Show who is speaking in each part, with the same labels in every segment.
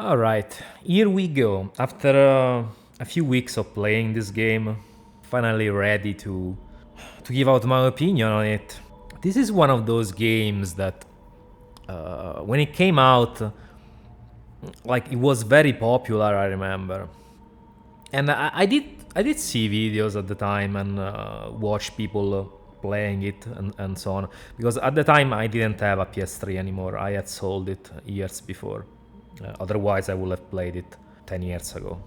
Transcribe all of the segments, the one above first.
Speaker 1: All right, here we go. After a few weeks of playing this game, finally ready to give out my opinion on it. This is one of those games that, when it came out, like it was very popular. I remember, and I did see videos at the time and watch people playing it and so on. Because at the time I didn't have a PS3 anymore. I had sold it years before. Otherwise, I would have played it 10 years ago.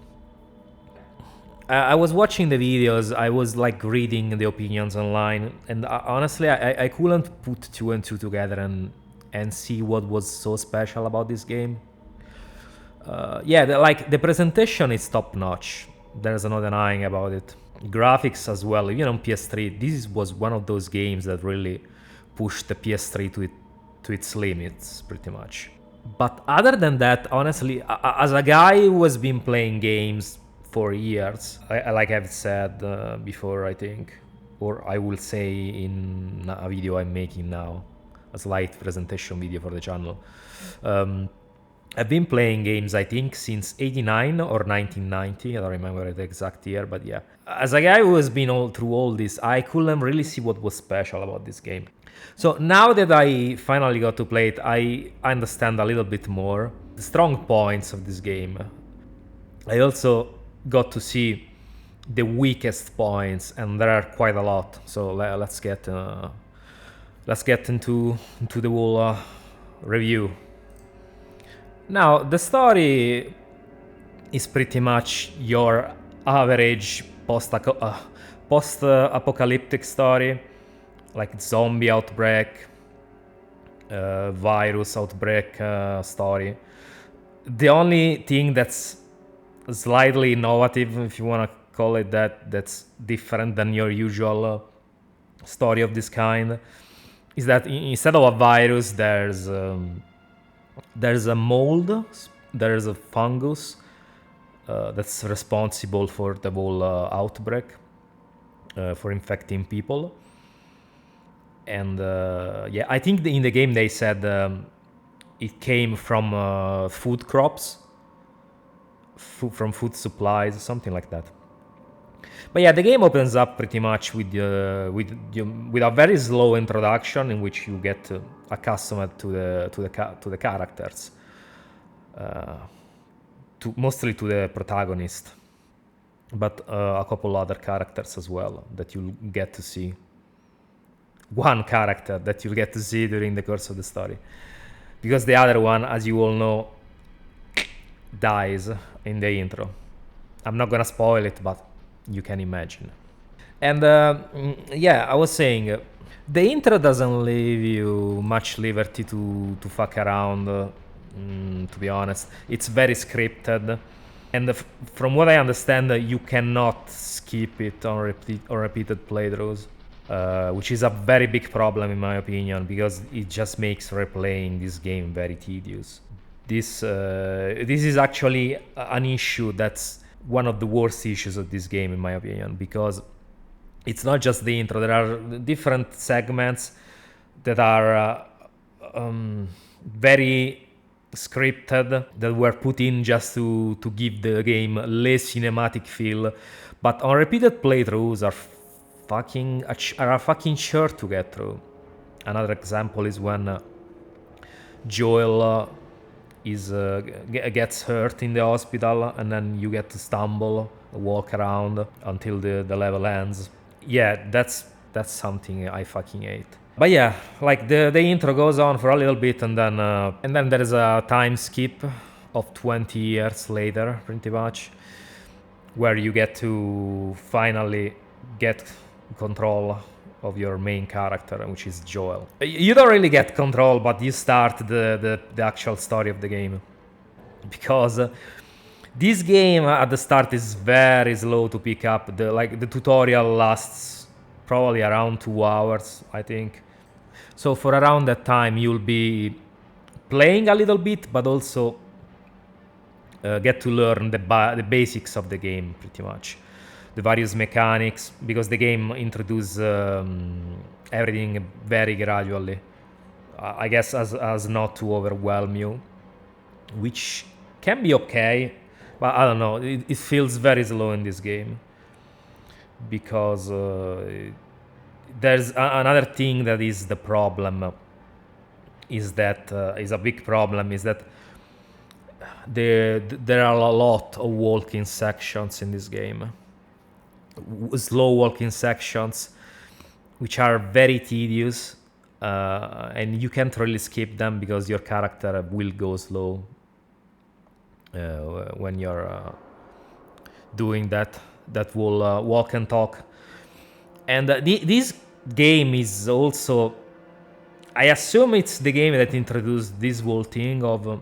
Speaker 1: I was watching the videos, I was like reading the opinions online, and honestly, I couldn't put two and two together and see what was so special about this game. Yeah, the presentation is top notch. There's no denying about it. Graphics as well. Even on PS3, this was one of those games that really pushed the PS3 to its limits, pretty much. But other than that, honestly, as a guy who has been playing games for years, like I've said before, I think, or I will say in a video I'm making now, a slight presentation video for the channel. I've been playing games, I think, since 89 or 1990. I don't remember the exact year, but yeah. As a guy who has been all through all this, I couldn't really see what was special about this game. So now that I finally got to play it, I understand a little bit more the strong points of this game. I also got to see the weakest points, and there are quite a lot. So let's get into the whole review. Now, the story is pretty much your average post-apocalyptic story, like zombie outbreak, virus outbreak story. The only thing that's slightly innovative, if you want to call it that, that's different than your usual story of this kind, is that instead of a virus, there's a mold, there's a fungus that's responsible for the whole outbreak, for infecting people. And yeah, I think in the game they said it came from food crops, from food supplies, something like that. But yeah, the game opens up pretty much with a very slow introduction in which you get accustomed to the characters, mostly to the protagonist, but a couple other characters as well that you'll get to see. One character that you'll get to see during the course of the story, because the other one, as you all know, dies in the intro. I'm not gonna spoil it, but you can imagine. And yeah, I was saying, the intro doesn't leave you much liberty to fuck around. To be honest, it's very scripted, and from what I understand, you cannot skip it on repeated playthroughs. Which is a very big problem in my opinion, because it just makes replaying this game very tedious. This is actually an issue that's one of the worst issues of this game in my opinion, because it's not just the intro. There are different segments that are very scripted, that were put in just to give the game a less cinematic feel, but on repeated playthroughs are a fucking sure to get through. Another example is when Joel gets hurt in the hospital, and then you get to stumble, walk around until the level ends. Yeah, that's something I fucking hate. But yeah, like the intro goes on for a little bit, and then there is a time skip of 20 years later, pretty much, where you get to finally get control of your main character, which is Joel. You don't really get control, but you start the actual story of the game, because this game at the start is very slow to pick up. The tutorial lasts probably around 2 hours, I think. So for around that time you'll be playing a little bit, but also get to learn the basics of the game, pretty much. The various mechanics, because the game introduces everything very gradually. I guess as not to overwhelm you, which can be okay, but I don't know. It feels very slow in this game because there's another thing that is the problem. Is that is a big problem? Is that there are a lot of walking sections in this game, slow walking sections, which are very tedious, and you can't really skip them because your character will go slow when you're doing that will walk and talk. And this game is also, I assume it's the game that introduced this whole thing of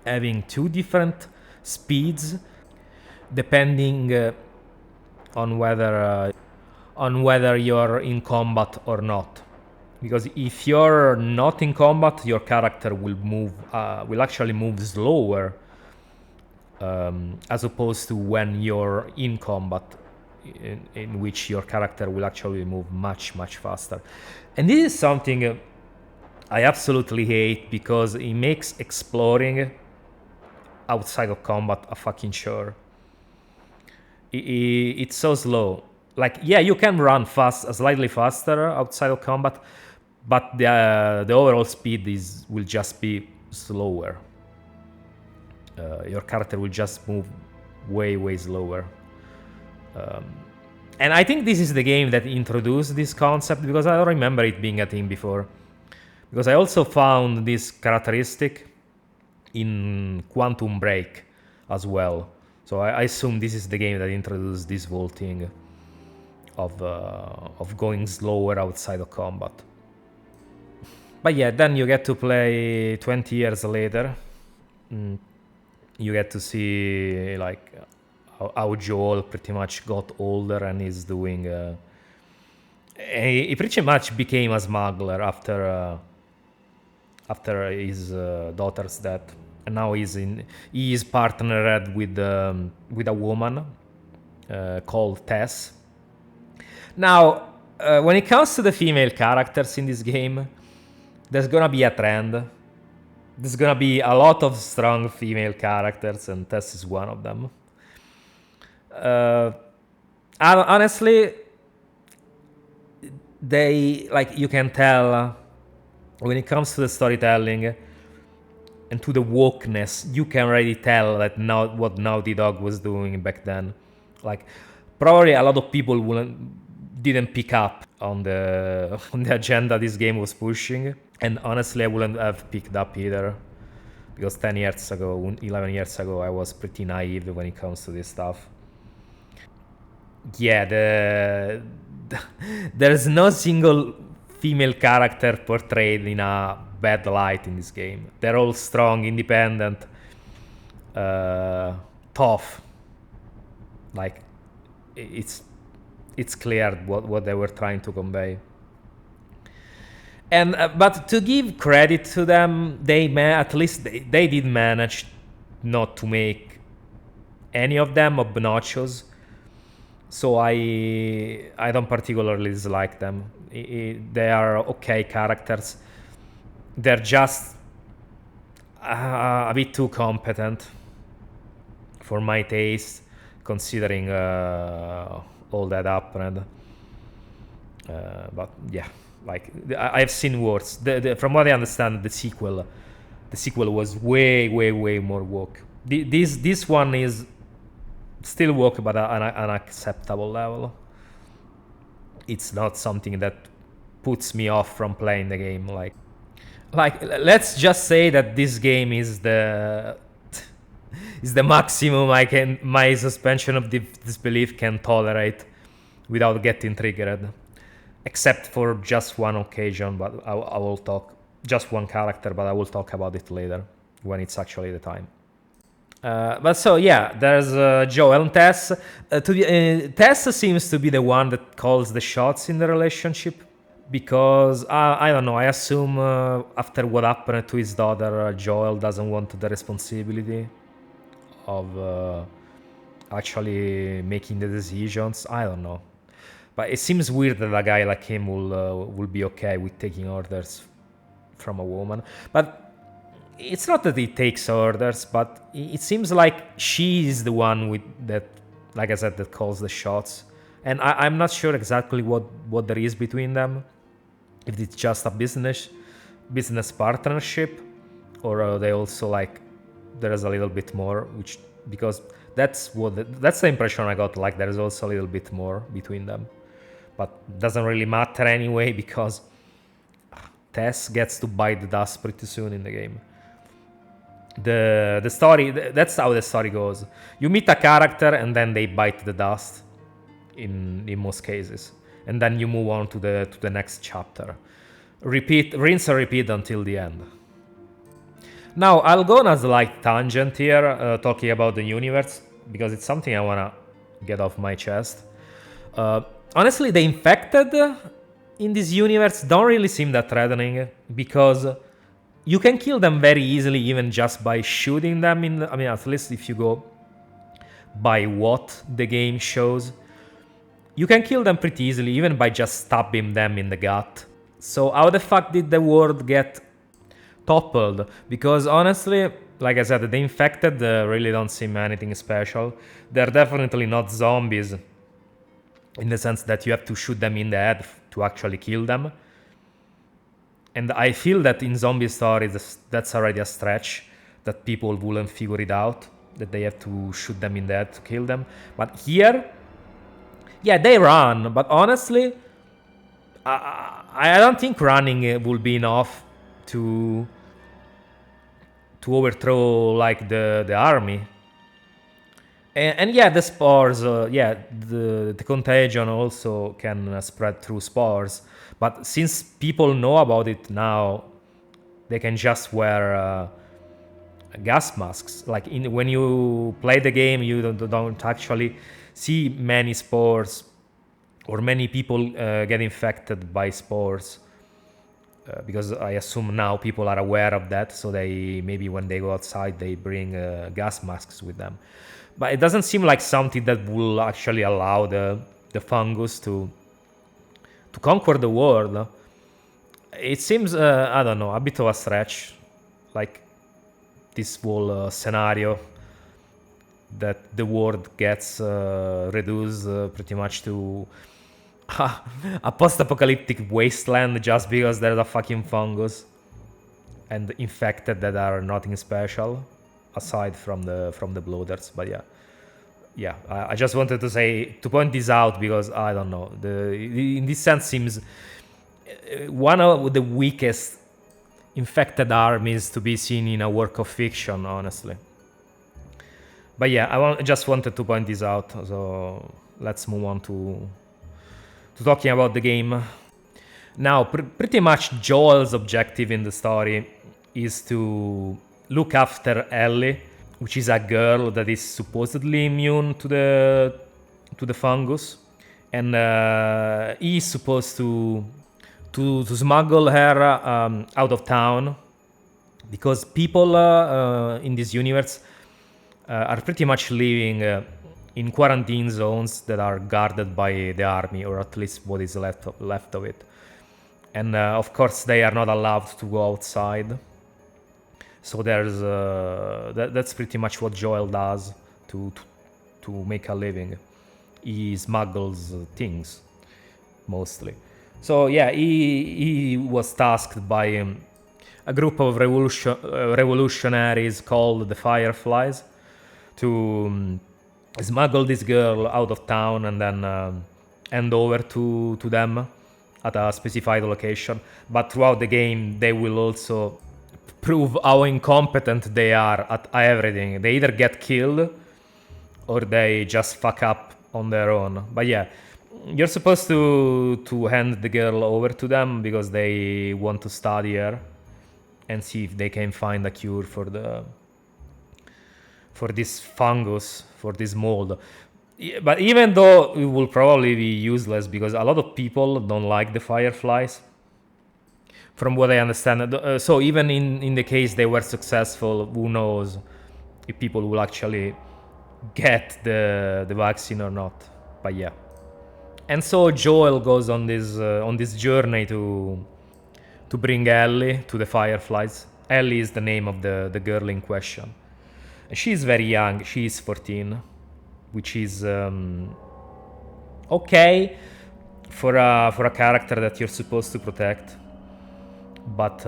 Speaker 1: having two different speeds depending on whether you're in combat or not. Because if you're not in combat, your character will actually move slower, as opposed to when you're in combat, in which your character will actually move much faster. And this is something I absolutely hate because it makes exploring outside of combat a fucking chore. It's so slow. Like, yeah, you can run slightly faster outside of combat, but the overall speed will just be slower. Your character will just move way slower. And I think this is the game that introduced this concept, because I don't remember it being a thing before. Because I also found this characteristic in Quantum Break as well. So I assume this is the game that introduced this whole thing of going slower outside of combat. But yeah, then you get to play 20 years later. You get to see like how Joel pretty much got older and is doing. He pretty much became a smuggler after his daughter's death, and now he is partnered with a woman called Tess. Now, when it comes to the female characters in this game, there's gonna be a trend. There's gonna be a lot of strong female characters, and Tess is one of them. Honestly, you can tell when it comes to the storytelling and to the wokeness, you can already tell that what Naughty Dog was doing back then. Like, probably a lot of people didn't pick up on the agenda this game was pushing, and honestly, I wouldn't have picked up either, because 11 years ago, I was pretty naive when it comes to this stuff. Yeah, there's no single female character portrayed in a bad light in this game. They're all strong, independent, tough. Like, it's clear what they were trying to convey. And but to give credit to them, at least they did manage not to make any of them obnoxious. So I don't particularly dislike them. They are okay characters. They're just a bit too competent for my taste, considering all that happened. But yeah, like I've seen worse. From what I understand, the sequel was way more woke. This one is still woke, but on an acceptable level. It's not something that puts me off from playing the game. Like let's just say that this game is the maximum my suspension of disbelief can tolerate without getting triggered, except for just one occasion. But I will talk just one character, but I will talk about it later when it's actually the time. But so yeah, there's Joel and Tess. Tess seems to be the one that calls the shots in the relationship, because I don't know. I assume after what happened to his daughter, Joel doesn't want the responsibility of actually making the decisions. I don't know, but it seems weird that a guy like him will be okay with taking orders from a woman. But it's not that he takes orders, but it seems like she is the one with that, like I said, that calls the shots. And I'm not sure exactly what there is between them. If it's just a business partnership, or they also like there's a little bit more, which because that's the impression I got. Like there's also a little bit more between them, but doesn't really matter anyway because Tess gets to bite the dust pretty soon in the game. The story, that's how the story goes. You meet a character and then they bite the dust in most cases, and then you move on to the next chapter. Rinse and repeat until the end. Now I'll go on a slight tangent here, talking about the universe, because it's something I wanna get off my chest. Honestly, the infected in this universe don't really seem that threatening, because you can kill them very easily even just by shooting them I mean, at least if you go by what the game shows, you can kill them pretty easily even by just stabbing them in the gut. So how the fuck did the world get toppled? Because honestly, like I said, the infected really don't seem anything special. They're definitely not zombies in the sense that you have to shoot them in the head to actually kill them. And I feel that in zombie stories, that's already a stretch, that people wouldn't figure it out, that they have to shoot them in the head to kill them. But here, yeah, they run, but honestly, I don't think running will be enough to overthrow like the army. And yeah, the spores, the contagion also can spread through spores. But since people know about it now, they can just wear gas masks. Like when you play the game, you don't actually see many spores or many people get infected by spores. Because I assume now people are aware of that, so they maybe when they go outside they bring gas masks with them. But it doesn't seem like something that will actually allow the fungus to conquer the world. It seems, I don't know, a bit of a stretch. Like this whole scenario that the world gets reduced pretty much to a post-apocalyptic wasteland just because there's a fucking fungus and infected that are nothing special aside from the bloaters. But yeah, I just wanted to point this out because I don't know, in this sense seems one of the weakest infected armies to be seen in a work of fiction, honestly. But yeah, I just wanted to point this out. So let's move on to talking about the game. Now, pretty much Joel's objective in the story is to look after Ellie, which is a girl that is supposedly immune to the fungus, and he is supposed to smuggle her out of town, because people in this universe are pretty much living in quarantine zones that are guarded by the army, or at least what is left of it. And of course they are not allowed to go outside. So there's that's pretty much what Joel does to make a living. He smuggles things mostly. So yeah, he was tasked by a group of revolutionaries called the Fireflies to smuggle this girl out of town and then hand over to them at a specified location. But throughout the game, they will also prove how incompetent they are at everything. They either get killed or they just fuck up on their own. But yeah, you're supposed to hand the girl over to them because they want to study her and see if they can find a cure for this fungus, for this mold. But even though it will probably be useless because a lot of people don't like the Fireflies, from what I understand. So even in the case they were successful, who knows if people will actually get the vaccine or not. But yeah. And so Joel goes on this journey to bring Ellie to the Fireflies, Ellie is the name of the girl in question. And she's very young. She's 14, which is okay for a character that you're supposed to protect. But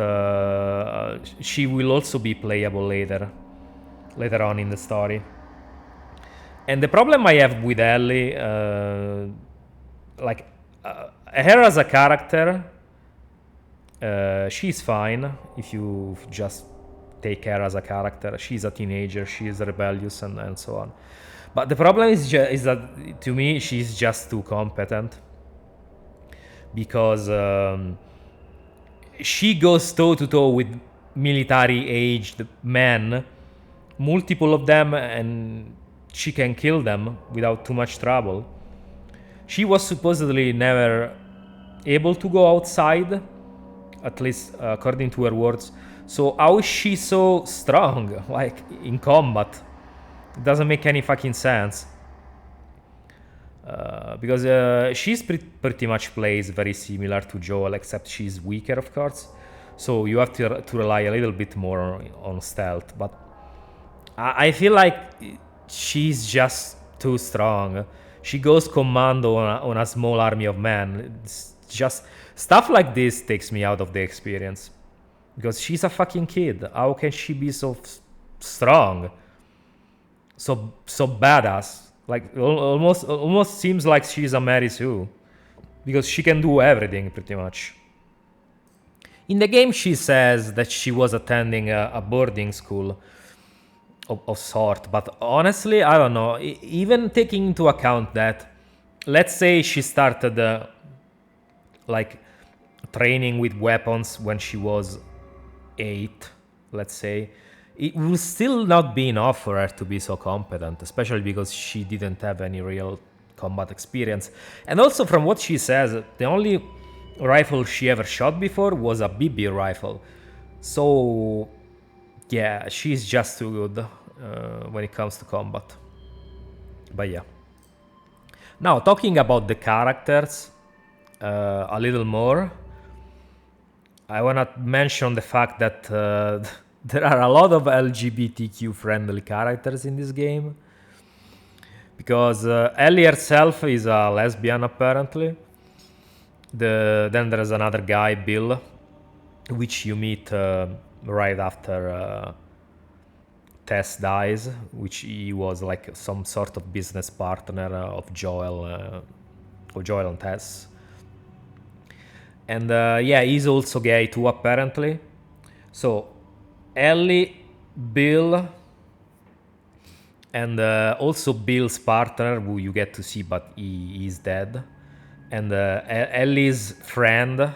Speaker 1: she will also be playable later on in the story. And the problem I have with Ellie, like her as a character, she's fine if you just take her as a character. She's a teenager, she's rebellious, and so on. But the problem is that to me she's just too competent, because she goes toe to toe with military-aged men, multiple of them, and she can kill them without too much trouble. She was supposedly never able to go outside, at least according to her words. So how is she so strong, like, in combat? It doesn't make any fucking sense. Because she's pretty much plays very similar to Joel, except she's weaker, of course. So you have to rely a little bit more on stealth. But I feel like she's just too strong. She goes commando on a small army of men. It's just stuff like this takes me out of the experience, because she's a fucking kid. How can she be so strong, so badass? Like, almost seems like she's a Mary Sue, because she can do everything pretty much. In the game, she says that she was attending a boarding school of sort, but honestly, I don't know. Even taking into account that, let's say she started like training with weapons when she was 8, let's say, it will still not be enough for her to be so competent, especially because she didn't have any real combat experience. And also, from what she says, the only rifle she ever shot before was a BB rifle. So yeah, she's just too good when it comes to combat. But yeah. Now, talking about the characters a little more, I want to mention the fact that there are a lot of LGBTQ friendly characters in this game. Because Ellie herself is a lesbian, apparently. Then there's another guy, Bill, which you meet right after Tess dies, which he was like some sort of business partner of Joel and Tess. And yeah, he's also gay too, apparently. So Ellie, Bill, and also Bill's partner, who you get to see, but he is dead. And Ellie's friend,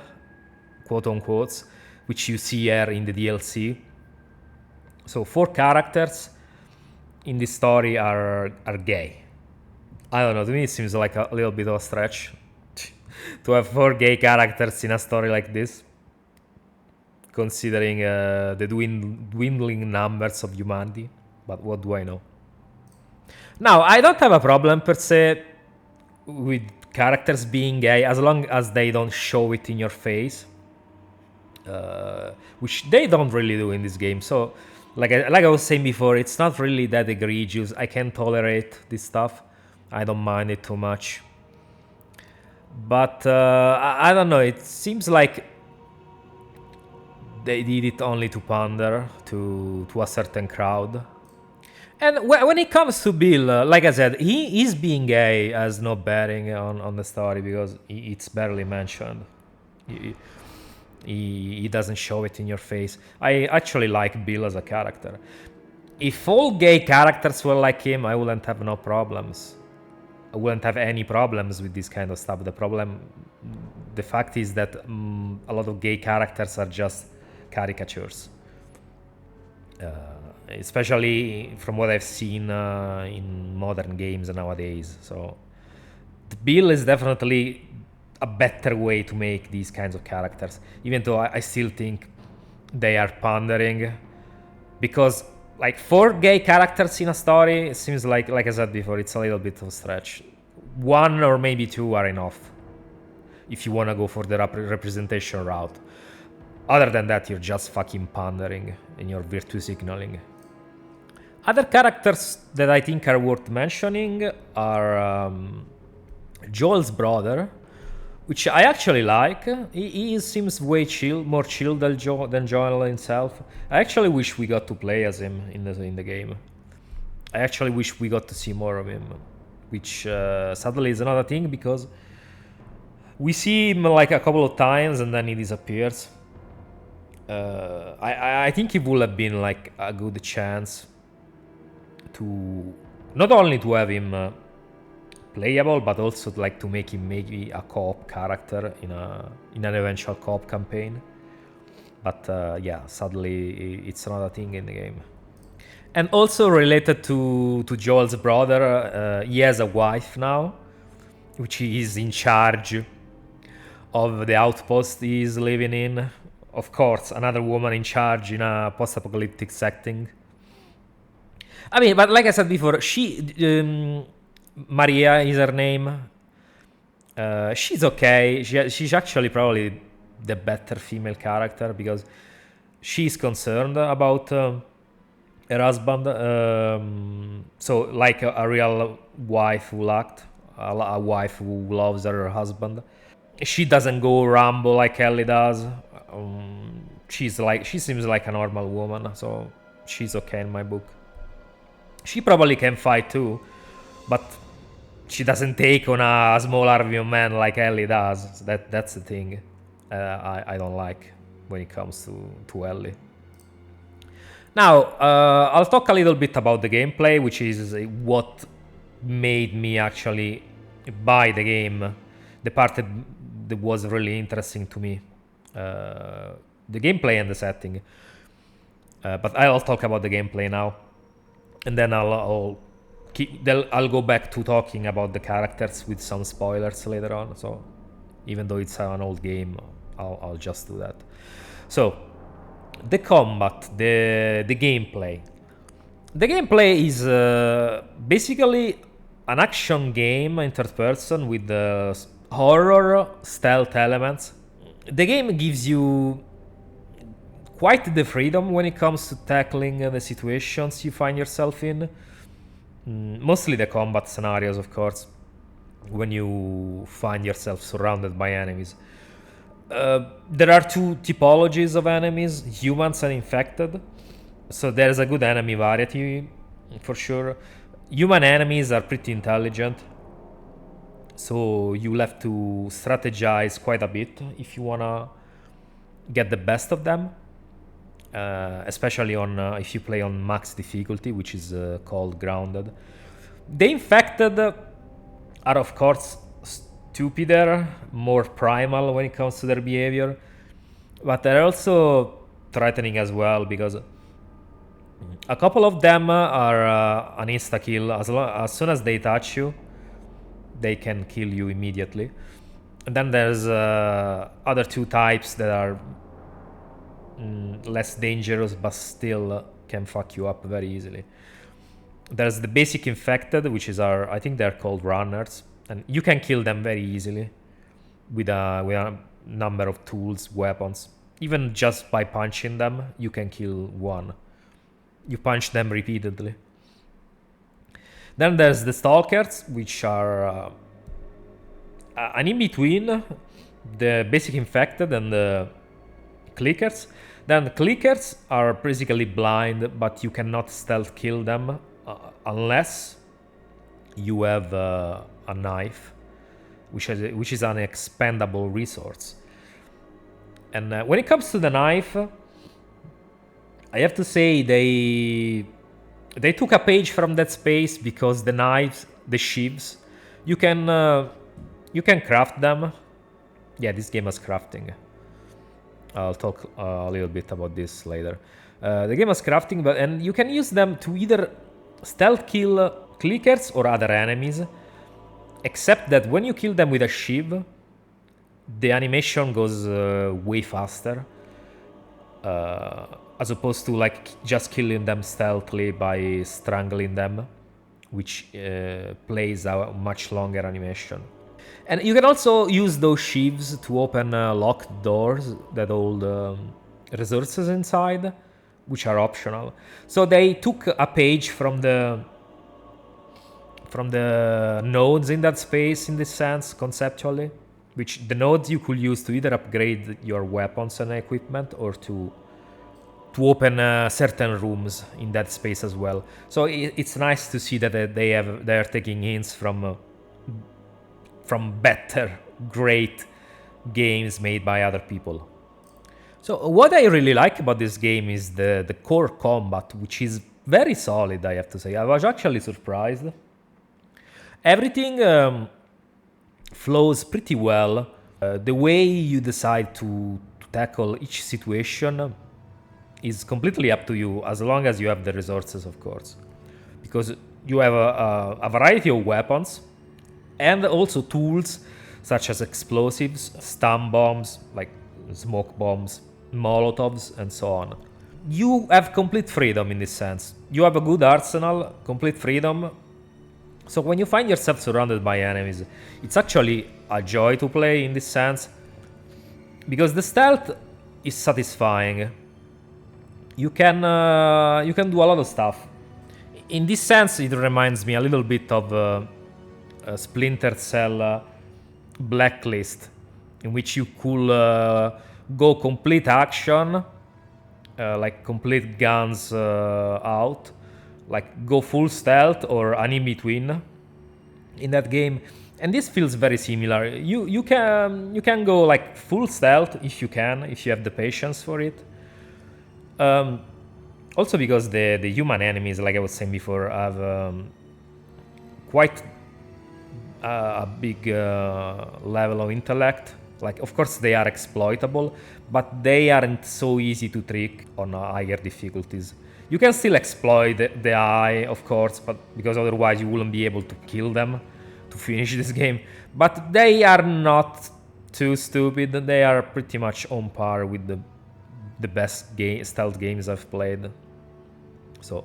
Speaker 1: quote unquote, which you see her in the DLC. So 4 characters in this story are gay. I don't know, to me it seems like a little bit of a stretch to have 4 gay characters in a story like this, considering the dwindling numbers of humanity. But what do I know? Now, I don't have a problem per se with characters being gay, as long as they don't show it in your face, which they don't really do in this game. So like I was saying before, it's not really that egregious. I can tolerate this stuff. I don't mind it too much. But I don't know, it seems like they did it only to pander to a certain crowd. And when it comes to Bill, like I said, he is being gay has no bearing on the story, because it's barely mentioned. He doesn't show it in your face. I actually like Bill as a character. If all gay characters were like him, I wouldn't have no problems. I wouldn't have any problems with this kind of stuff. The fact is that a lot of gay characters are just caricatures. Especially from what I've seen in modern games nowadays. So Bill is definitely a better way to make these kinds of characters, even though I still think they are pandering, because like 4 gay characters in a story, it seems like I said before, it's a little bit of a stretch. 1 or maybe 2 are enough if you want to go for the representation route. Other than that, you're just fucking pandering and you're virtue signaling. Other characters that I think are worth mentioning are Joel's brother, which I actually like. He seems way chill, more chill than Joel himself. I actually wish we got to play as him in the game. I actually wish we got to see more of him, which sadly is another thing because we see him like a couple of times and then he disappears. I think it would have been like a good chance to not only to have him playable, but also like to make him maybe a co-op character in an eventual co-op campaign. But yeah, sadly it's another thing in the game. And also related to Joel's brother, he has a wife now, which he is in charge of the outpost he is living in. Of course, another woman in charge in a post-apocalyptic setting. I mean, but like I said before, Maria is her name. She's okay. She's actually probably the better female character because she's concerned about her husband. So like a real wife who lacked, a wife who loves her husband. She doesn't go Rambo like Ellie does. She seems like a normal woman, so she's okay in my book. She probably can fight too, but she doesn't take on a small army of men like Ellie does. That's the thing I don't like when it comes to Ellie. Now, I'll talk a little bit about the gameplay, which is what made me actually buy the game. The part that was really interesting to me. The gameplay and the setting. But I'll talk about the gameplay now. And then I'll go back to talking about the characters with some spoilers later on. So even though it's an old game, I'll just do that. So the combat, the gameplay. The gameplay is basically an action game in third person with horror stealth elements. The game gives you quite the freedom when it comes to tackling the situations you find yourself in. Mostly the combat scenarios, of course, when you find yourself surrounded by enemies. There are two typologies of enemies, humans and infected. So there's a good enemy variety, for sure. Human enemies are pretty intelligent. So you'll have to strategize quite a bit if you want to get the best of them. Especially if you play on max difficulty, which is called grounded. The infected are of course stupider, more primal when it comes to their behavior, but they're also threatening as well because a couple of them are an insta kill. As soon as they touch you, they can kill you immediately. And then there's other two types that are less dangerous but still can fuck you up very easily. There's the basic infected, which is I think they're called runners, and you can kill them very easily with a number of tools, weapons. Even just by punching them, you can kill one. You punch them repeatedly. Then there's the stalkers, which are an in-between the basic infected and the clickers. Then clickers are basically blind, but you cannot stealth kill them unless you have a knife, which is an expendable resource. And when it comes to the knife, I have to say they took a page from Dead Space because the knives, the sheaves, you can craft them. Yeah, this game has crafting. I'll talk a little bit about this later. The game has crafting, and you can use them to either stealth kill clickers or other enemies, except that when you kill them with a sheave, the animation goes way faster, as opposed to like just killing them stealthily by strangling them, which plays a much longer animation. And you can also use those sheaves to open locked doors that hold resources inside, which are optional. So they took a page from the nodes in that space in this sense, conceptually, which the nodes you could use to either upgrade your weapons and equipment or to open certain rooms in that space as well. So it's nice to see that they are taking hints from better, great games made by other people. So what I really like about this game is the core combat, which is very solid, I have to say. I was actually surprised. Everything flows pretty well. The way you decide to tackle each situation is completely up to you, as long as you have the resources, of course. Because you have a variety of weapons and also tools such as explosives, stun bombs, like smoke bombs, molotovs, and so on. You have complete freedom in this sense. You have a good arsenal, complete freedom. So when you find yourself surrounded by enemies, it's actually a joy to play in this sense, because the stealth is satisfying. You can do a lot of stuff. In this sense, it reminds me a little bit of a Splinter Cell Blacklist, in which you could go complete action, like complete guns out, like go full stealth or an in between in that game. And this feels very similar. You can go like full stealth if you have the patience for it. Also because the human enemies, like I was saying before, have quite a big level of intellect. Like, of course, they are exploitable, but they aren't so easy to trick on higher difficulties. You can still exploit the eye, of course, but because otherwise you wouldn't be able to kill them to finish this game. But they are not too stupid. They are pretty much on par with the best stealth games I've played. So,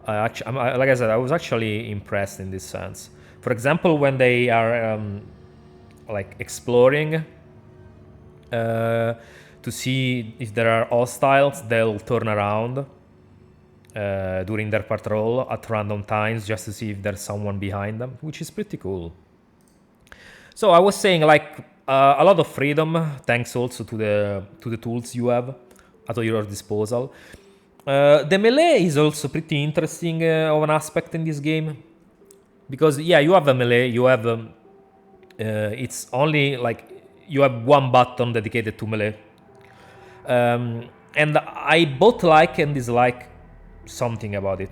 Speaker 1: like I said, I was actually impressed in this sense. For example, when they are like exploring to see if there are hostiles, they'll turn around during their patrol at random times just to see if there's someone behind them, which is pretty cool. So I was saying, like, a lot of freedom, thanks also to the tools you have at your disposal. The melee is also pretty interesting of an aspect in this game, because yeah, you have a melee, you have it's only like you have one button dedicated to melee, and I both like and dislike something about it.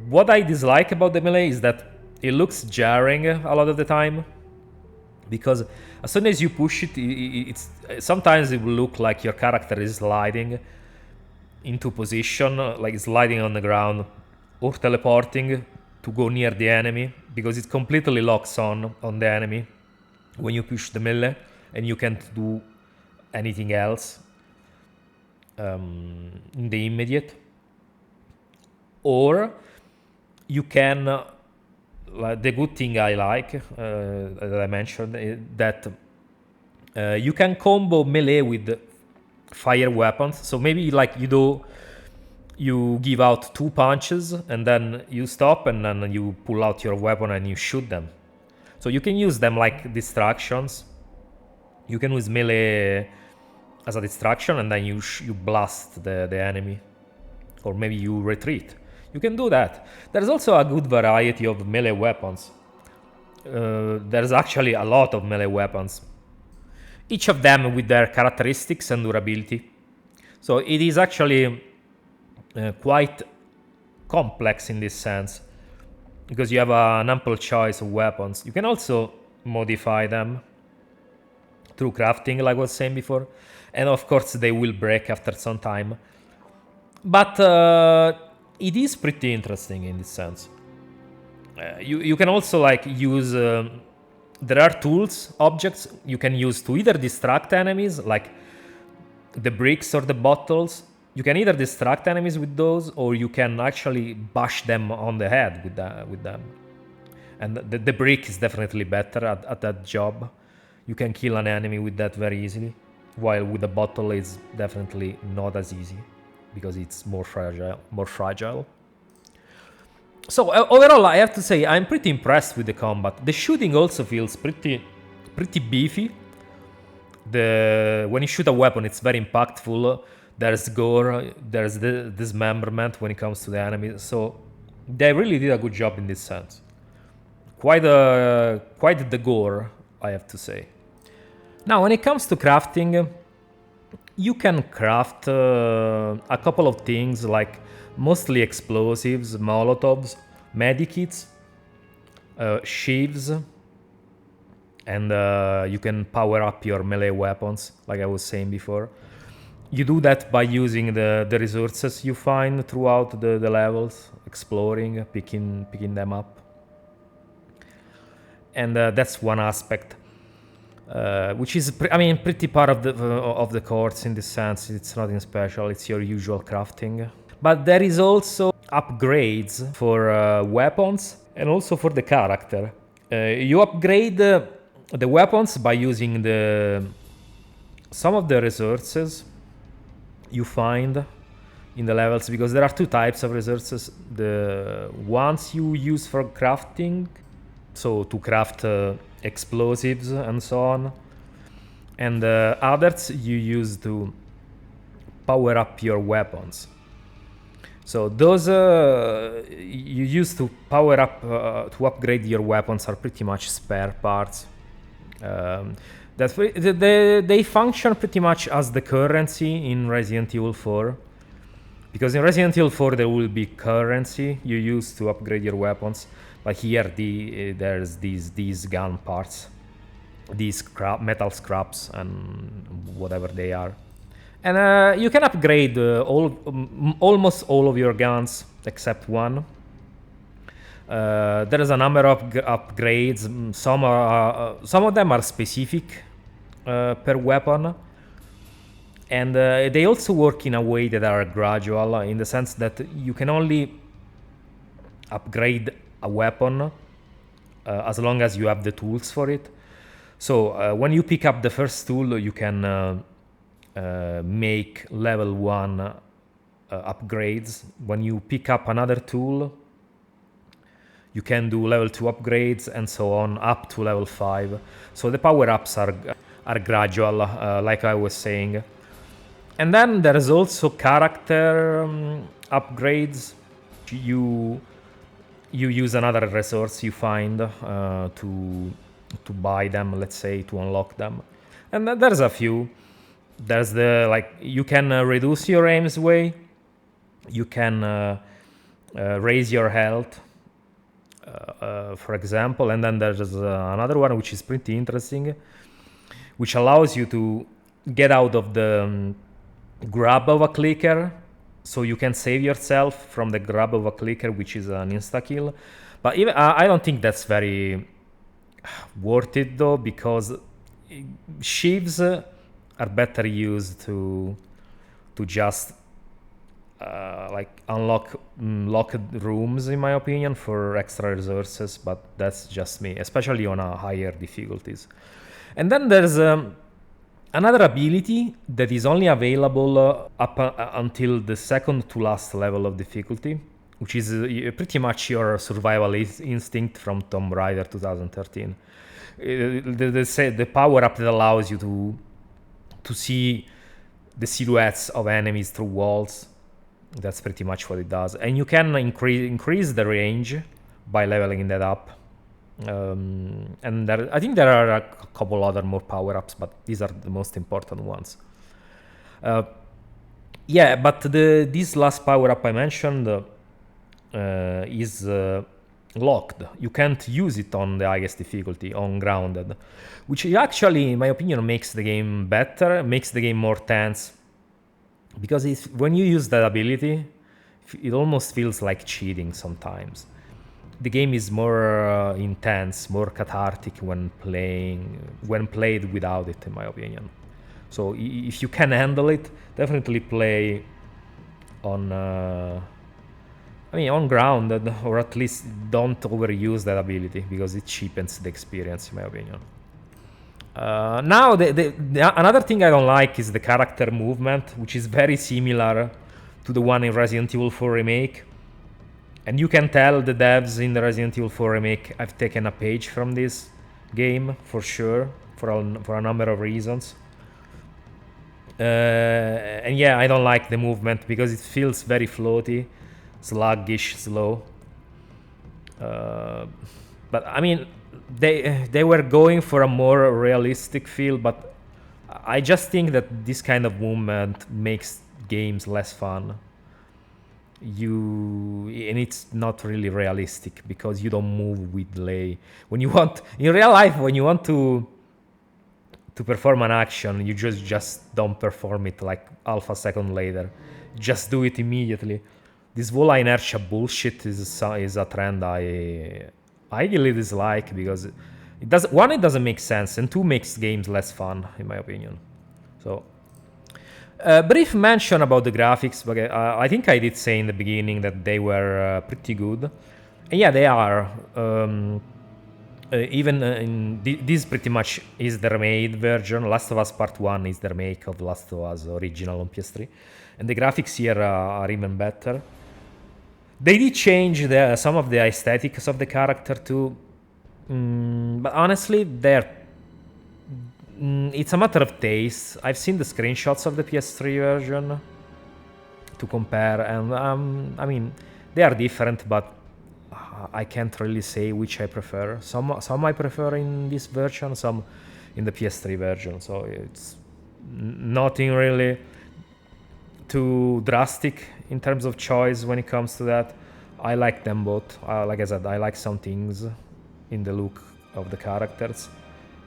Speaker 1: What I dislike about the melee is that it looks jarring a lot of the time, because as soon as you push it, it's sometimes it will look like your character is sliding into position, like sliding on the ground or teleporting to go near the enemy, because it completely locks on the enemy when you push the melee, and you can't do anything else in the immediate. Or you can, the good thing I like, that I mentioned, is that you can combo melee with fire weapons. So maybe like you give out 2 punches and then you stop and then you pull out your weapon and you shoot them. So you can use them like distractions. You can use melee as a distraction and then you blast the enemy, or maybe you retreat. You can do that. There's also a good variety of melee weapons. There's actually a lot of melee weapons, each of them with their characteristics and durability. So it is actually quite complex in this sense, because you have an ample choice of weapons. You can also modify them through crafting, like I was saying before, and of course they will break after some time. But it is pretty interesting in this sense. You can also like use there are tools, objects you can use to either distract enemies, like the bricks or the bottles. You can either distract enemies with those, or you can actually bash them on the head with them. And the brick is definitely better at that job. You can kill an enemy with that very easily, while with the bottle it's definitely not as easy because it's more fragile. So overall, I have to say I'm pretty impressed with the combat. The shooting also feels pretty beefy. When you shoot a weapon, it's very impactful. There's gore, there's the dismemberment when it comes to the enemy. So they really did a good job in this sense. Quite the gore, I have to say. Now, when it comes to crafting, you can craft a couple of things like mostly explosives, molotovs, medikits, sheaves, and you can power up your melee weapons, like I was saying before. You do that by using the resources you find throughout the levels, exploring, picking them up. And that's one aspect, which is, pretty part of the course in this sense. It's nothing special. It's your usual crafting. But there is also upgrades for weapons and also for the character. You upgrade the weapons by using some of the resources you find in the levels, because there are two types of resources. The ones you use for crafting, so to craft explosives and so on, and others you use to power up your weapons. So those you use to power up, to upgrade your weapons, are pretty much spare parts. They function pretty much as the currency in Resident Evil 4. Because in Resident Evil 4 there will be currency you use to upgrade your weapons. But here there's these gun parts. These metal scraps and whatever they are. And you can upgrade almost all of your guns except one. There is a number of upgrades. Some of them are specific per weapon, and they also work in a way that are gradual, in the sense that you can only upgrade a weapon as long as you have the tools for it. So when you pick up the first tool, you can make level 1 upgrades. When you pick up another tool, you can do level 2 upgrades and so on up to level 5. So the power-ups are gradual, like I was saying. And then there is also character upgrades. You use another resource you find to buy them, let's say, to unlock them. And then there's a few. There's you can reduce your aim's way. You can raise your health, for example. And then there's another one which is pretty interesting, which allows you to get out of the grab of a clicker. So you can save yourself from the grab of a clicker, which is an insta-kill. But even I don't think that's very worth it, though, because sheaves are better used to just unlock locked rooms, in my opinion, for extra resources. But that's just me, especially on higher difficulties. And then there's another ability that is only available up until the second to last level of difficulty, which is pretty much your survival instinct from Tomb Raider 2013. The power-up that allows you to see the silhouettes of enemies through walls. That's pretty much what it does. And you can increase the range by leveling that up. And I think there are a couple other more power-ups, but these are the most important ones. But this last power-up I mentioned is locked. You can't use it on the highest difficulty, on grounded, which actually, in my opinion, makes the game better, makes the game more tense. Because when you use that ability, it almost feels like cheating sometimes. The game is more intense, more cathartic when played without it, in my opinion. So if you can handle it, definitely play on I mean, on ground, or at least don't overuse that ability because it cheapens the experience, in my opinion. Now, another thing I don't like is the character movement, which is very similar to the one in Resident Evil 4 Remake. And you can tell the devs in the Resident Evil 4 Remake have taken a page from this game, for sure, for a number of reasons. And yeah, I don't like the movement because it feels very floaty, sluggish, slow. But I mean, they were going for a more realistic feel, but I just think that this kind of movement makes games less fun. And it's not really realistic because you don't move with delay. When you want in real life, when you want to perform an action, you just don't perform it like half a second later. Just do it immediately. This wall inertia bullshit is a trend I really dislike because it doesn't make sense, and two, makes games less fun, in my opinion. So, brief mention about the graphics, but I think I did say in the beginning that they were pretty good. And yeah, they are. This pretty much is the remade version. Last of Us Part 1 is the remake of Last of Us original on PS3. And the graphics here are even better. They did change some of the aesthetics of the character too. But honestly, it's a matter of taste. I've seen the screenshots of the PS3 version to compare, and I mean, they are different, but I can't really say which I prefer. Some I prefer in this version, some in the PS3 version. So it's nothing really too drastic in terms of choice when it comes to that. I like them both. Like I said, I like some things in the look of the characters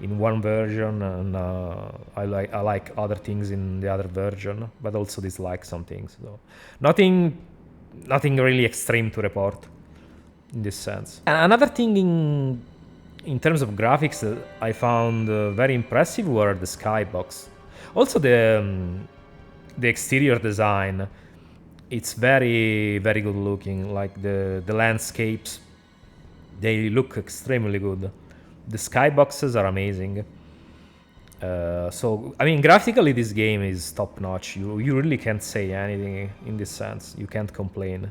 Speaker 1: in one version, and I like other things in the other version, but also dislike some things. So nothing really extreme to report in this sense. And another thing in terms of graphics that I found very impressive were the skybox. Also the exterior design. It's very, very good looking. Like the landscapes, they look extremely good. The skyboxes are amazing. So I mean, graphically, this game is top notch. You really can't say anything in this sense. You can't complain.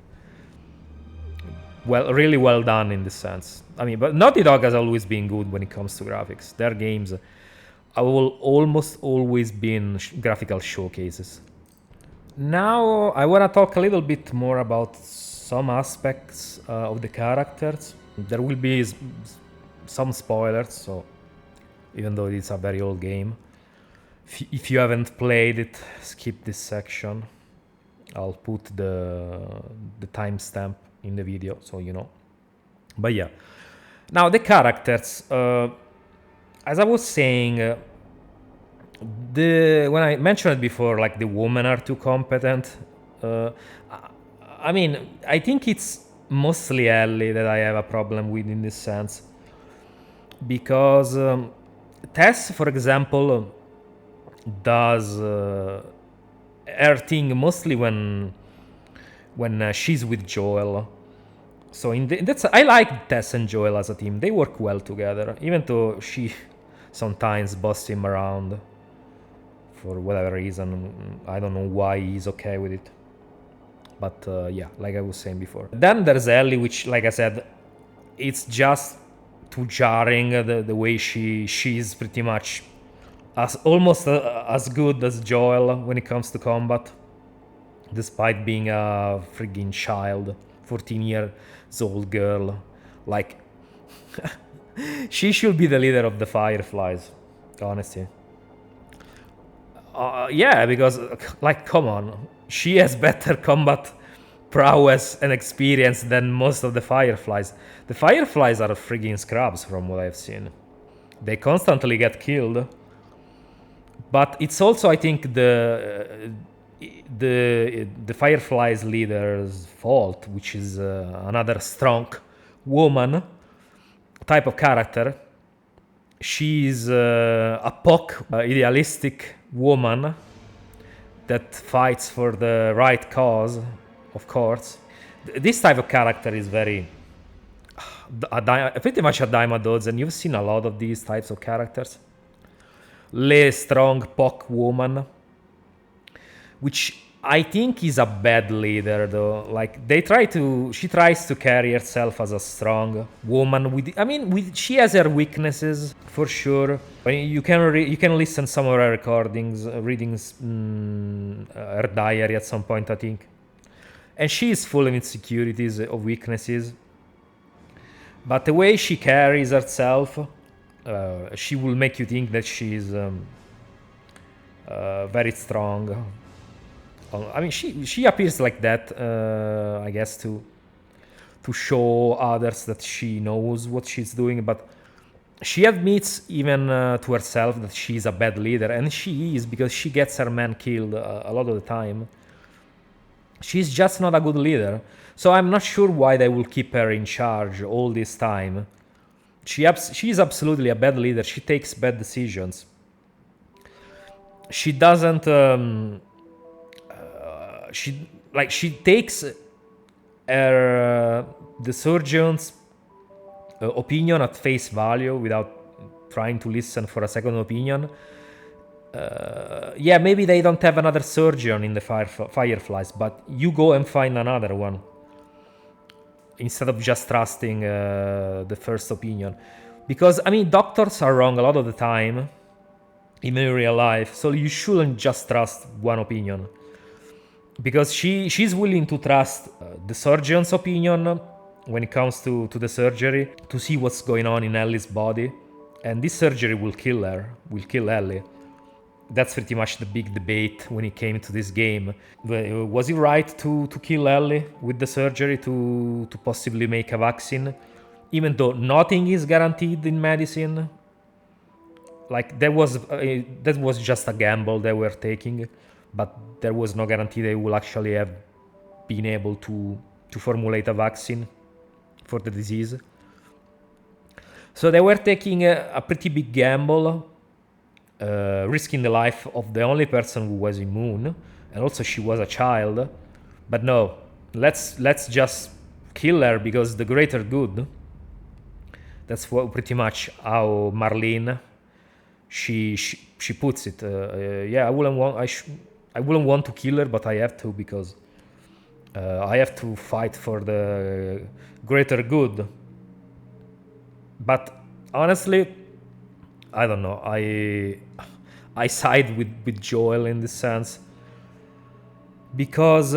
Speaker 1: Well, really well done in this sense. I mean, but Naughty Dog has always been good when it comes to graphics. Their games have almost always been graphical showcases. Now I want to talk a little bit more about some aspects of the characters. There will be some spoilers, so even though it's a very old game, if you haven't played it, skip this section. I'll put the timestamp in the video so you know. But yeah, now the characters, as I was saying, when I mentioned it before, like the women are too competent. I mean, I think it's mostly Ellie that I have a problem with in this sense, because Tess, for example, does her thing mostly when she's with Joel. So that's I like Tess and Joel as a team. They work well together, even though she sometimes boss him around for whatever reason. I don't know why he's okay with it. But yeah, like I was saying before. Then there's Ellie, which, like I said, it's just too jarring the way she's pretty much almost as good as Joel when it comes to combat, despite being a friggin' child, 14 years old girl. Like, she should be the leader of the Fireflies, honestly. Yeah, because, like, come on. She has better combat prowess and experience than most of the Fireflies. The Fireflies are friggin' scrubs from what I've seen. They constantly get killed. But it's also, I think, the Fireflies leader's fault, which is another strong woman type of character. She's a idealistic woman that fights for the right cause, of course. This type of character is very pretty much a dime a dozen. You've seen a lot of these types of characters. Le strong pock woman, which I think is a bad leader though. Like she tries to carry herself as a strong woman. She has her weaknesses for sure. But you can listen some of her recordings, readings, her diary at some point, I think. And she is full of insecurities, of weaknesses. But the way she carries herself, she will make you think that she's very strong. She appears like that, I guess, to show others that she knows what she's doing. But she admits even to herself that she's a bad leader, and she is, because she gets her men killed a lot of the time. She's just not a good leader. So I'm not sure why they will keep her in charge all this time. She's absolutely a bad leader. She takes bad decisions. She doesn't. She takes the surgeon's opinion at face value without trying to listen for a second opinion. Maybe they don't have another surgeon in the Fireflies, but you go and find another one instead of just trusting the first opinion. Because, doctors are wrong a lot of the time in real life, so you shouldn't just trust one opinion. Because she's willing to trust the surgeon's opinion when it comes to the surgery, to see what's going on in Ellie's body. And this surgery will kill her, will kill Ellie. That's pretty much the big debate when it came to this game. Was it right to kill Ellie with the surgery to possibly make a vaccine? Even though nothing is guaranteed in medicine. Like, that was just a gamble they were taking. But there was no guarantee they will actually have been able to formulate a vaccine for the disease. So they were taking a pretty big gamble, risking the life of the only person who was immune, and also she was a child. But no, let's just kill her because the greater good. That's pretty much how Marlene she puts it. I wouldn't want to kill her, but I have to, because I have to fight for the greater good. But honestly, I don't know. I side with Joel in this sense, because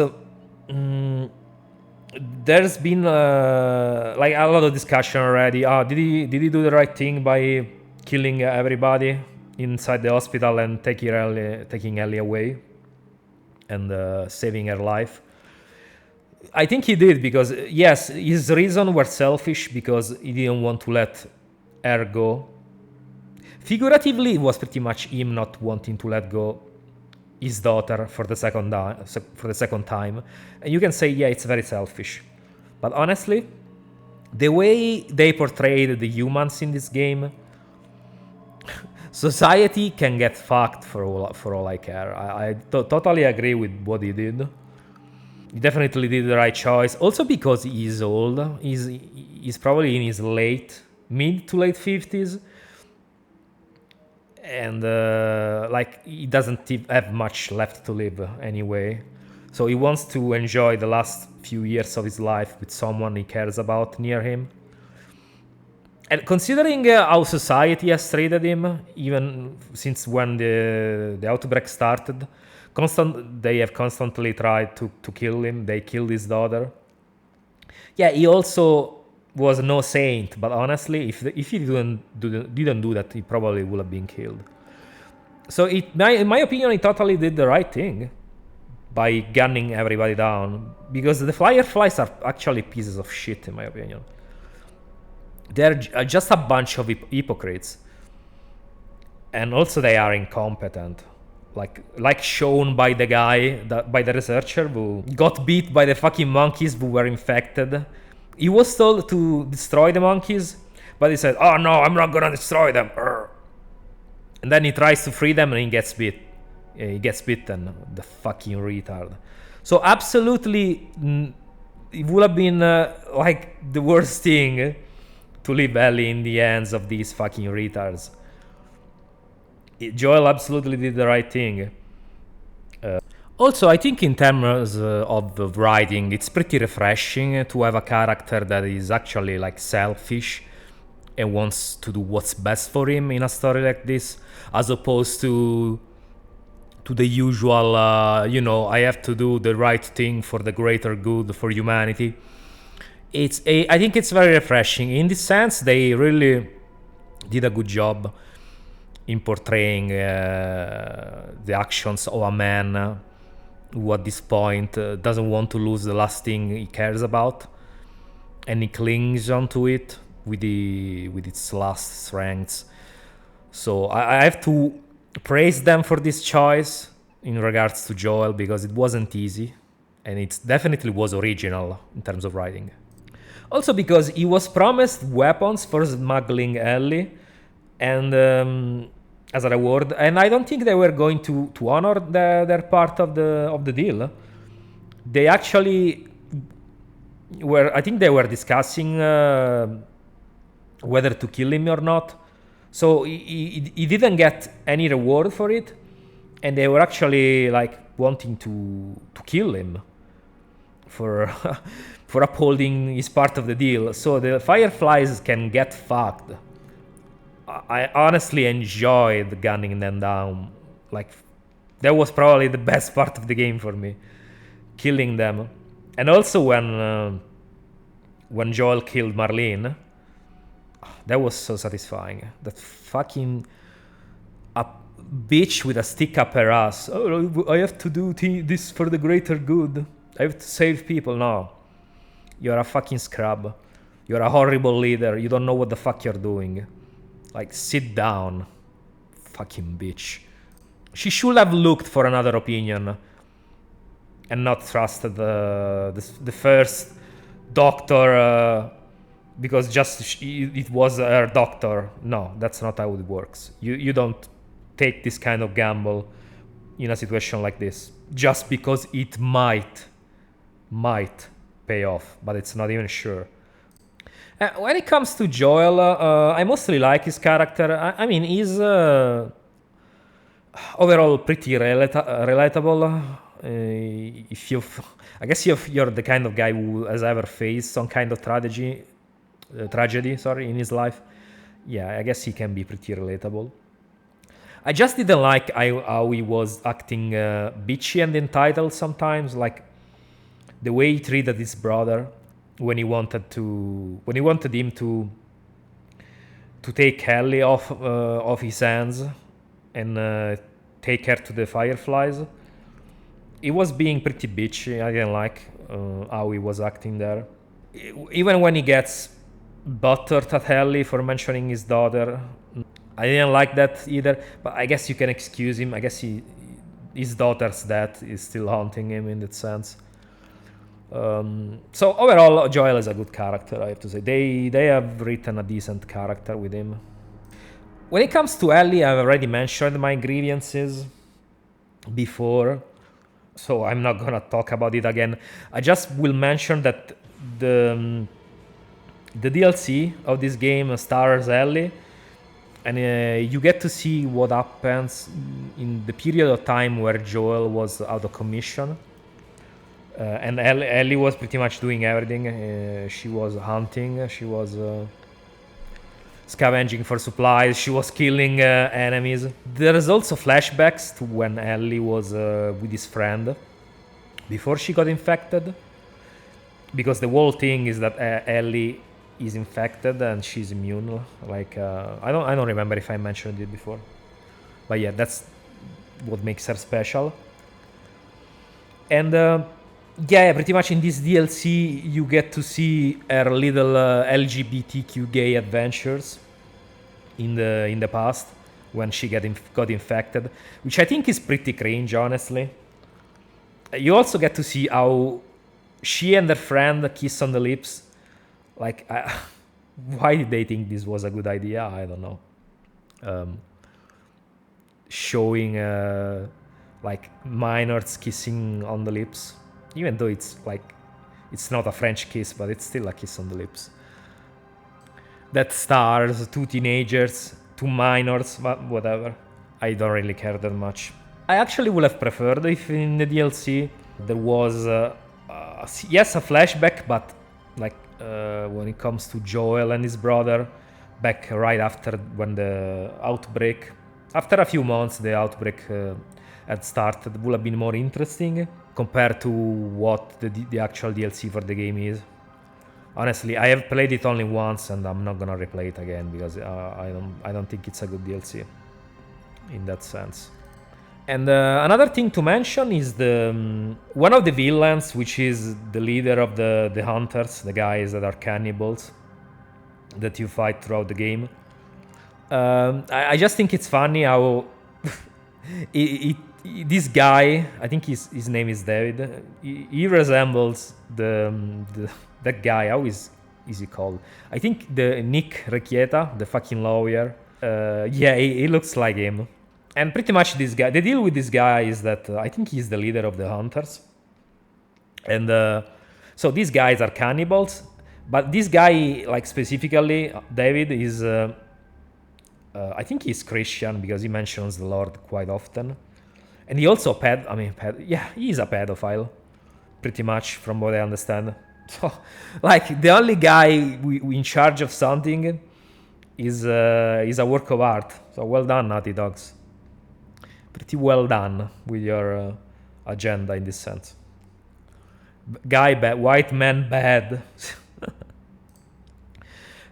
Speaker 1: there's been like a lot of discussion already. Did he do the right thing by killing everybody inside the hospital and taking Ellie away and saving her life? I think he did, because yes, his reasons were selfish, because he didn't want to let her go. Figuratively, it was pretty much him not wanting to let go his daughter for the second time. And you can say, yeah, it's very selfish. But honestly, the way they portrayed the humans in this game, society can get fucked for all I care. I totally agree with what he did. He definitely did the right choice. Also because he's old. He's probably in his mid to late 50s. And he doesn't have much left to live anyway. So he wants to enjoy the last few years of his life with someone he cares about near him. And considering how society has treated him, even since when the outbreak started, they have constantly tried to kill him. They killed his daughter. Yeah, he also was no saint, but honestly, if he didn't do that, he probably would have been killed. So in my opinion, he totally did the right thing by gunning everybody down, because the Fireflies are actually pieces of shit, in my opinion. They're just a bunch of hypocrites, and also they are incompetent, like shown by the guy, by the researcher who got beat by the fucking monkeys who were infected. He was told to destroy the monkeys, but he said, "Oh no, I'm not gonna destroy them." And then he tries to free them and he gets bit. He gets bitten, the fucking retard. So absolutely it would have been like the worst thing to leave Ellie in the hands of these fucking retards. Joel absolutely did the right thing. Also, I think in terms of the writing, it's pretty refreshing to have a character that is actually like selfish and wants to do what's best for him in a story like this, as opposed to the usual, I have to do the right thing for the greater good for humanity. I think it's very refreshing. In this sense, they really did a good job in portraying the actions of a man who at this point doesn't want to lose the last thing he cares about, and he clings onto it with its last strengths. So I have to praise them for this choice in regards to Joel, because it wasn't easy, and it definitely was original in terms of writing. Also because he was promised weapons for smuggling Ellie, and as a reward, and I don't think they were going to honor their part of the deal. They actually were, I think they were discussing whether to kill him or not. So he didn't get any reward for it, and they were actually like wanting to kill him for for upholding his part of the deal. So the Fireflies can get fucked. I honestly enjoyed gunning them down. Like, that was probably the best part of the game for me, killing them. And also when Joel killed Marlene, that was so satisfying. That fucking a bitch with a stick up her ass. Oh, I have to do this for the greater good. I have to save people. No, you're a fucking scrub. You're a horrible leader. You don't know what the fuck you're doing. Like, sit down, fucking bitch. She should have looked for another opinion and not trusted the first doctor because it was her doctor. No, that's not how it works. You don't take this kind of gamble in a situation like this just because it might pay off, but it's not even sure. When it comes to Joel, I mostly like his character. I mean, he's overall pretty relatable. If you're the kind of guy who has ever faced some kind of tragedy, in his life, yeah, I guess he can be pretty relatable. I just didn't like how he was acting bitchy and entitled sometimes, like the way he treated his brother when he wanted him to take Ellie off his hands and take her to the Fireflies. He was being pretty bitchy. I didn't like how he was acting there. Even when he gets buttered at Ellie for mentioning his daughter, I didn't like that either. But I guess you can excuse him. I guess his daughter's death is still haunting him in that sense. So overall, Joel is a good character, I have to say. They have written a decent character with him. When it comes to Ellie, I've already mentioned my grievances before, so I'm not gonna talk about it again. I just will mention that the DLC of this game stars Ellie, and you get to see what happens in the period of time where Joel was out of commission. And Ellie was pretty much doing everything. She was hunting, she was scavenging for supplies, she was killing enemies. There is also flashbacks to when Ellie was with his friend before she got infected, because the whole thing is that Ellie is infected and she's immune. Like I don't remember if I mentioned it before, but yeah, that's what makes her special. And yeah, pretty much in this DLC you get to see her little LGBTQ gay adventures in the past when she got infected, which I think is pretty cringe, honestly. You also get to see how she and her friend kiss on the lips. Like, why did they think this was a good idea? I don't know. Showing like minors kissing on the lips, even though it's like It's not a French kiss, but it's still a kiss on the lips. That stars 2 teenagers, 2 minors, but whatever. I don't really care that much. I actually would have preferred if in the DLC there was, yes, a flashback, but like when it comes to Joel and his brother, back right after when the outbreak, after a few months the outbreak had started, would have been more interesting compared to what the actual DLC for the game is. Honestly, I have played it only once and I'm not gonna replay it again because I don't think it's a good DLC in that sense. And another thing to mention is the one of the villains, which is the leader of the hunters, the guys that are cannibals that you fight throughout the game. I just think it's funny how this guy, I think his name is David. He resembles that guy. How is he called? I think the Nick Requieta, the fucking lawyer. Yeah, he looks like him. And pretty much this guy, the deal with this guy is that I think he's the leader of the hunters. And so these guys are cannibals. But this guy, like specifically, David, is... I think he's Christian because he mentions the Lord quite often. And he also he's a pedophile. Pretty much, from what I understand. So, like, the only guy in charge of something is a work of art. So well done, Naughty Dogs. Pretty well done with your agenda in this sense. Guy bad, white man bad.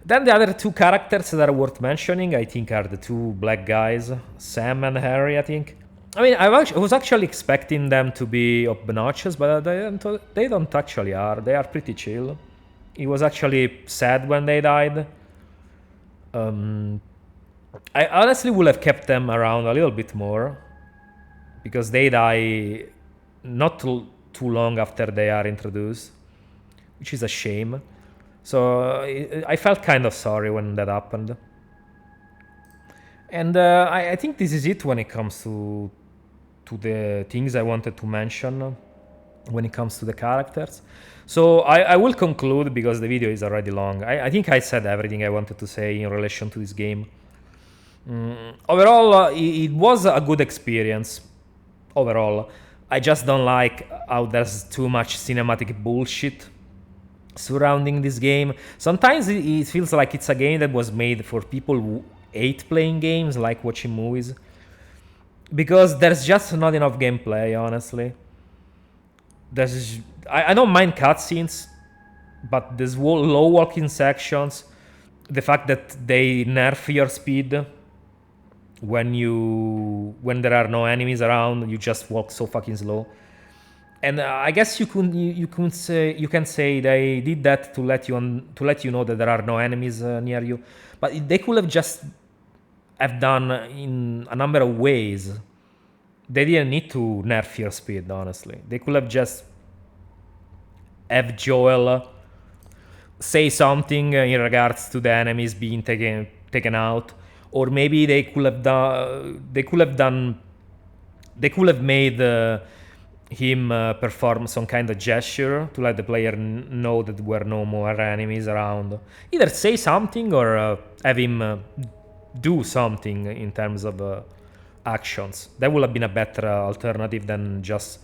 Speaker 1: Then the other 2 characters that are worth mentioning, I think, are the 2 black guys, Sam and Harry, I think. I mean, I was actually expecting them to be obnoxious, but they don't actually are. They are pretty chill. It was actually sad when they died. I honestly would have kept them around a little bit more, because they die not too long after they are introduced, which is a shame. So I felt kind of sorry when that happened. And I think this is it when it comes to the things I wanted to mention when it comes to the characters. So I will conclude because the video is already long. I think I said everything I wanted to say in relation to this game. Overall, it was a good experience. Overall, I just don't like how there's too much cinematic bullshit surrounding this game. Sometimes it feels like it's a game that was made for people who hate playing games, like watching movies, because there's just not enough gameplay, honestly. I don't mind cutscenes, but there's low walking sections, the fact that they nerf your speed when there are no enemies around, you just walk so fucking slow. And I guess you can say they did that to let you know that there are no enemies near you, but they could have just have done in a number of ways. They didn't need to nerf your speed, honestly. They could have just have Joel say something in regards to the enemies being taken out, or maybe they could have made him perform some kind of gesture to let the player know that there were no more enemies around. Either say something or have him do something in terms of actions. That would have been a better alternative than just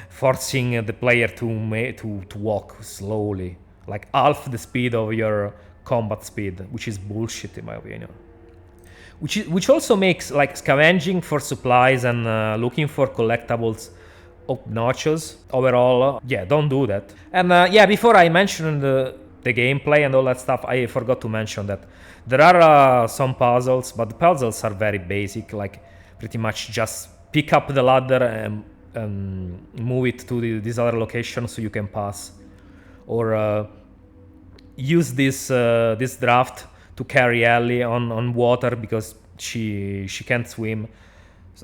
Speaker 1: forcing the player to walk slowly, like half the speed of your combat speed, which is bullshit in my opinion. Which also makes like scavenging for supplies and looking for collectibles obnoxious overall. Yeah, don't do that. And before I mentioned the gameplay and all that stuff, I forgot to mention that there are some puzzles, but the puzzles are very basic, like pretty much just pick up the ladder and move it to this other location so you can pass, or use this draft to carry Ellie on water because she can't swim.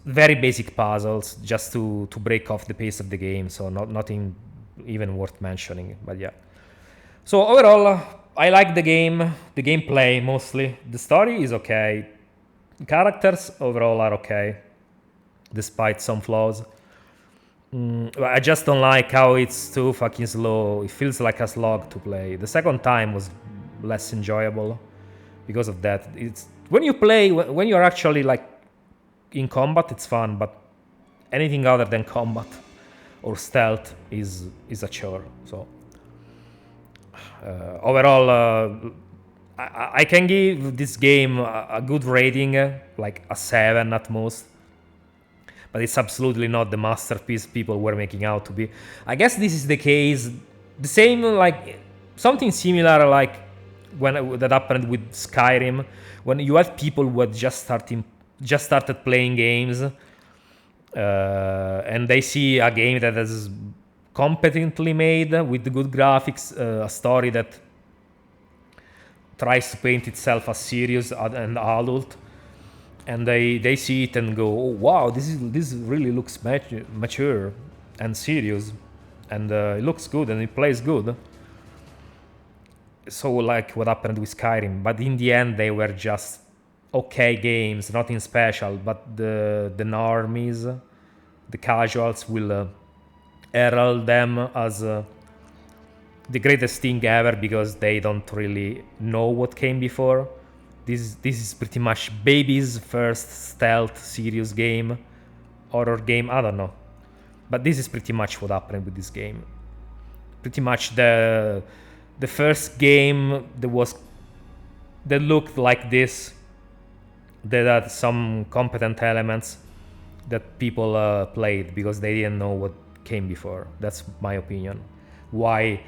Speaker 1: Very basic puzzles just to break off the pace of the game, so nothing even worth mentioning, but yeah. So overall, I like the game, the gameplay mostly. The story is okay. The characters overall are okay, despite some flaws. I just don't like how it's too fucking slow. It feels like a slog to play. The second time was less enjoyable because of that. It's when you play when you're actually like in combat, it's fun, but anything other than combat or stealth is a chore. So overall, I can give this game a good rating, like a 7 at most. But it's absolutely not the masterpiece people were making out to be. I guess this is the case. The same, like something similar, like when that happened with Skyrim, when you had people who had just started playing games, and they see a game that is competently made with good graphics, a story that tries to paint itself as serious and adult, and they see it and go, oh wow, this really looks mature and serious, and it looks good and it plays good. So like what happened with Skyrim, but in the end they were just okay games, nothing special. But the normies, the casuals, will herald them as the greatest thing ever because they don't really know what came before. This is pretty much baby's first stealth serious game, horror game, I don't know. But this is pretty much what happened with this game. Pretty much the first game that looked like this, that had some competent elements that people played because they didn't know what came before. That's my opinion. Why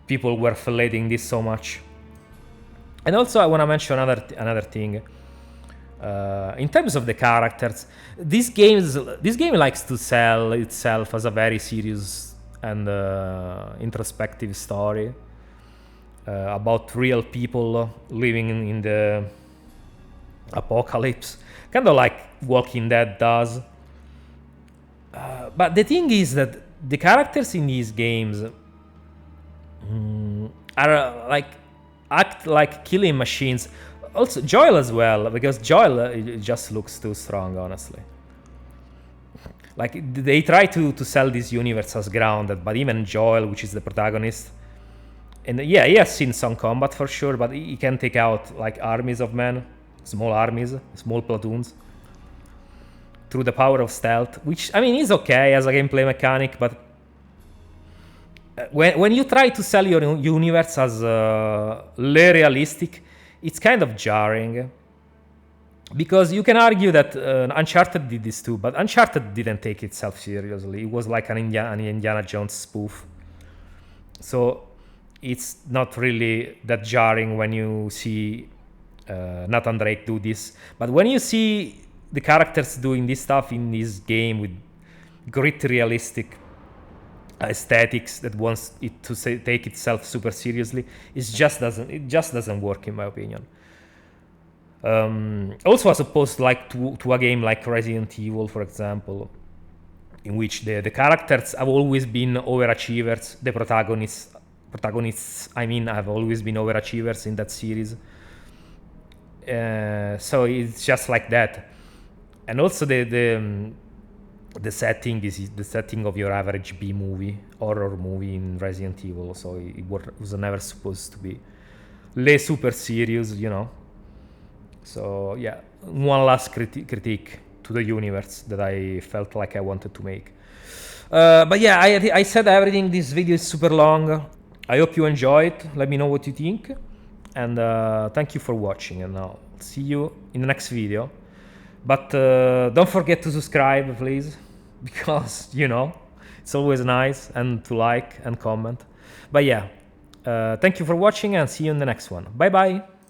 Speaker 1: people were filleting this so much. And also I want to mention another thing. In terms of the characters, this game likes to sell itself as a very serious and introspective story about real people living in the apocalypse, kind of like Walking Dead does. But the thing is that the characters in these games are act like killing machines. Also Joel as well, because Joel just looks too strong, honestly. Like they try to sell this universe as grounded, but even Joel, which is the protagonist, and yeah, he has seen some combat for sure, but he can take out like armies of men, small armies, small platoons, through the power of stealth, which I mean is okay as a gameplay mechanic, but when you try to sell your universe as realistic, it's kind of jarring. Because you can argue that Uncharted did this too, but Uncharted didn't take itself seriously. It was like an Indiana Jones spoof. So it's not really that jarring when you see Nathan Drake do this. But when you see the characters doing this stuff in this game with gritty, realistic aesthetics that wants it to take itself super seriously, it just doesn't work, in my opinion. Also, as opposed to a game like Resident Evil, for example, in which the characters have always been overachievers. The protagonists, I mean, have always been overachievers in that series. So it's just like that. And also the setting is the setting of your average B movie, horror movie in Resident Evil. So it was never supposed to be super serious, you know. So yeah, one last critique to the universe that I felt like I wanted to make. But yeah, I said everything. This video is super long. I hope you enjoy it. Let me know what you think. And thank you for watching. And I'll see you in the next video. But don't forget to subscribe, please. Because, you know, it's always nice. And to like and comment. But yeah, thank you for watching and see you in the next one. Bye bye.